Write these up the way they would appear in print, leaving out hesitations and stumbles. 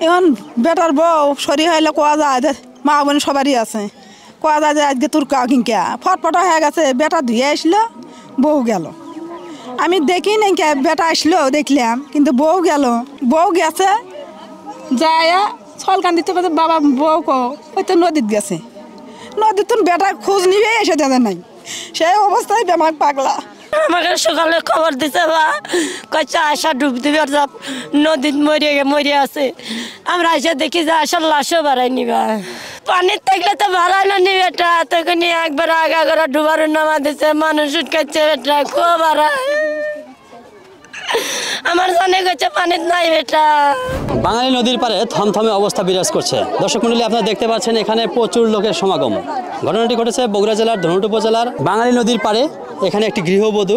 এখন বেটার বউ সরি হইলে কোয়া যায় যে মা বোন সবারই আছে, কোয়া যায় যে আজকে তোর কিংকা ফটফটা হয়ে গেছে, বেটা ধুয়ে আসলো বউ গেল। আমি দেখি নাই কে বেটা আসলো দেখলাম, কিন্তু বউ গেল, বউ গেছে যায় ছলকান দিতে পারছে বাবা বউ কো হয়তো নদীত গেছে, নদীত বেটা খোঁজ নিবে এসে দেবে নাই, সেই অবস্থায় বেমাক পাগলা। আমাকে সকালে খবর দিছে বা কচ্ছা আশা ডুব দিবে নদীত মরিয়ে আছে। আমরা এসে দেখি যে আশার লাশও বাড়াই নিবা, পানির থাকলে তো বাড়াই না নি বেটা, তখন একবার আগা করে ডুবার নামা দিছে, মানুষ উঠকাচ্ছে বেটা খুব বাড়ায়। আমার জানে গেছে পানির নাই বেটা। বাঙালি নদীর পারে থমথমে অবস্থা বিরাজ করছে। দর্শক মণ্ডলী, আপনারা দেখতে পাচ্ছেন এখানে প্রচুর লোকের সমাগম। ঘটনাটি ঘটেছে বগুড়া জেলার ধনুট উপজেলার বাঙালি নদীর পারে। এখানে একটি গৃহবধূ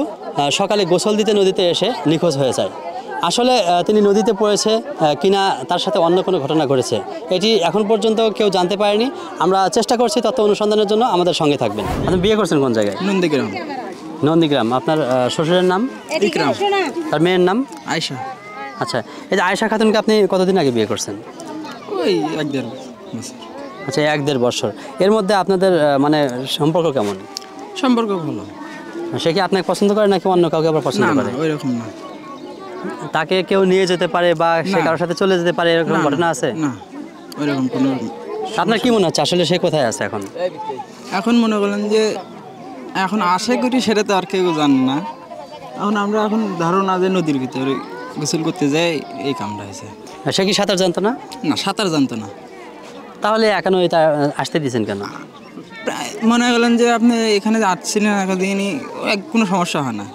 সকালে গোসল দিতে নদীতে এসে নিখোঁজ হয়ে যায়। আসলে তিনি নদীতে পড়েছে কিনা তার সাথে অন্য কোনো ঘটনা ঘটেছে এটি এখন পর্যন্ত কেউ জানতে পারেনি। আমরা চেষ্টা করছি তথ্য অনুসন্ধানের জন্য, আমাদের সঙ্গে থাকবেন। আপনি বিয়ে করছেন কোন জায়গায়? নন্দীগ্রাম। নন্দীগ্রাম। আপনার শ্বশুরের নাম? ইকরাম। তার মেয়ের নাম? আয়শা। আচ্ছা, এই যে আয়শা খাতুনকে আপনি কতদিন আগে বিয়ে করছেন? ওই 1-1.5 বছর। আচ্ছা, 1-1.5 বছর। এর মধ্যে আপনাদের মানে সম্পর্ক কেমন? সম্পর্ক ভালো। সে কি আপনাকে পছন্দ করে নাকি অন্য কাউকে আবার পছন্দ করে? না, ওইরকম না। তাকে কেউ নিয়ে যেতে পারে বা সে কারোর সাথে চলে যেতে পারে, এরকম ঘটনা আছে? না, ওইরকম কোনো। আপনার কি মনে হচ্ছে আসলে সে কোথায় আছে এখন? এখন মনে করলেন যে এখন আশা করি সেটা তো আর কেউ জানে না। আমরা এখন ধারণা যে নদীর ভিতরে গোসল করতে যাই এই কামটা হয়েছে। সে কি সাঁতার জানতো না? না, সাঁতার জানতো না। তাহলে এখন ওই আসতে দিয়েছেন কেন? মনে করলেন যে আপনি এখানে আসছিলেন একদিনই, কোনো সমস্যা হয় না।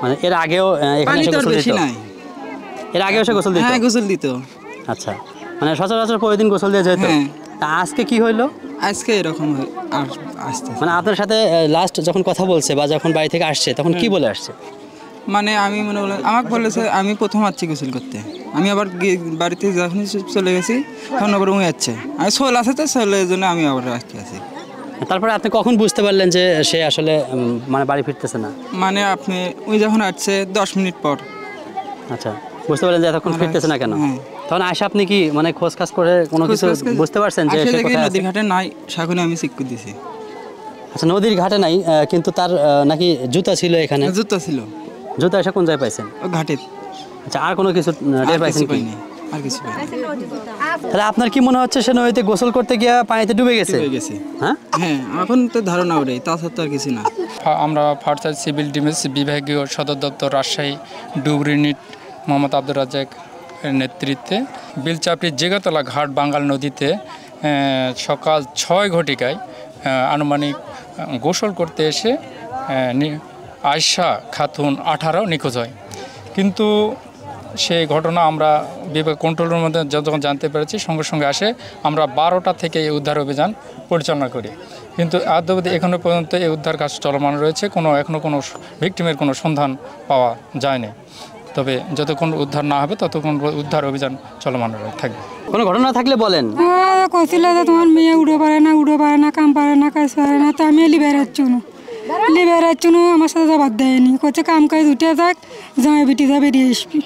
মানে এর আগেও এখানে এসে গোসল দিত? এর আগেও সে গোসল দিত? হ্যাঁ, গোসল দিত। আচ্ছা, মানে সচরাচর প্রতিদিন গোসল দিয়ে যেত। তা আজকে কি হইলো? আজকে এরকম আসতে মানে আপনার সাথে লাস্ট যখন কথা বলছে বা যখন বাড়ি থেকে আসছে তখন কি বলে আসছে? মানে আমি মনে করলাম আমাকে বলেছে আমি প্রথম আসছি গোসল করতে, আমি আবার বাড়িতে যখন চলে গেছি তখন আবার উঠে যাচ্ছে, আমি সোল আছে তো সোলের জন্য আমি আবার আসতে আছি। তারপরে আপনি কখন বুঝতে পারলেন যে সে আসলে মানে বাড়ি ফিরতেছে না? মানে আপনি ওই যখন আসছে 10 মিনিট পর। আচ্ছা, বুঝতে পারলেন যে এতক্ষণ ফিরতেছে না কেন? তখন আসে আপনি কি মানে খোঁজ খাজ করে কোনো কিছু বুঝতে পারছেন যে সে কোথায় আছে? নদীর ঘাটে নাই, সেখানে আমি চেক করে দিয়েছি। আচ্ছা, নদীর ঘাটে নাই, কিন্তু তার নাকি জুতা ছিল এখানে? জুতা ছিল। জুতা এসে কোন জায়গায় পাইছেন? ও ঘাটে। আচ্ছা, আর কোনো কিছু টের পাইছেন কি? আর কিছু পাইনি। তাহলে আপনার কি মনে হচ্ছে সে নদীতে গোসল করতে গিয়ে পানিতে ডুবে গেছে? হ্যাঁ হ্যাঁ, এখন তো ধারণা ওটাই, তাছাড়া তো আর কিছু না। আমরা ফার্স্ট সিভিল ডিফেন্স বিভাগীয় সদর দপ্তর রাজশাহী ডুব ইউনিট মোহাম্মদ আব্দুর রাজ্জাক এর নেতৃত্বে বেলচাপড়ির জেগাতলা ঘাট বাঙ্গাল নদীতে সকাল 6 ঘটিকায় আনুমানিক গোসল করতে এসে আয়শা খাতুন 18 নিখোঁজ হয়। কিন্তু সেই ঘটনা আমরা বিভাগ কন্ট্রোল রুমের মধ্যে যখন জানতে পেরেছি সঙ্গে সঙ্গে আসে আমরা 12টা থেকে এই উদ্ধার অভিযান পরিচালনা করি। কিন্তু আজ অবধি এখনও পর্যন্ত এই উদ্ধার কাজ চলমান রয়েছে, এখনও কোনো ভিকটিমের কোনো সন্ধান পাওয়া যায়নি। তবে যতক্ষণ উদ্ধার না হবে ততক্ষণ উদ্ধার অভিযান চলমান থাকবে। কোনো ঘটনা থাকলে বলেন। কইছিল যে তোমার মেয়ে উড়ো পারে না কাম পারে না কাজ পারে না, তো আমি লিবে রাখছি আমার সাথে জবাব দেয়নি, করছে কাম কাজ উঠে যাক জামাই বেটি যা বেরিয়ে আসবি।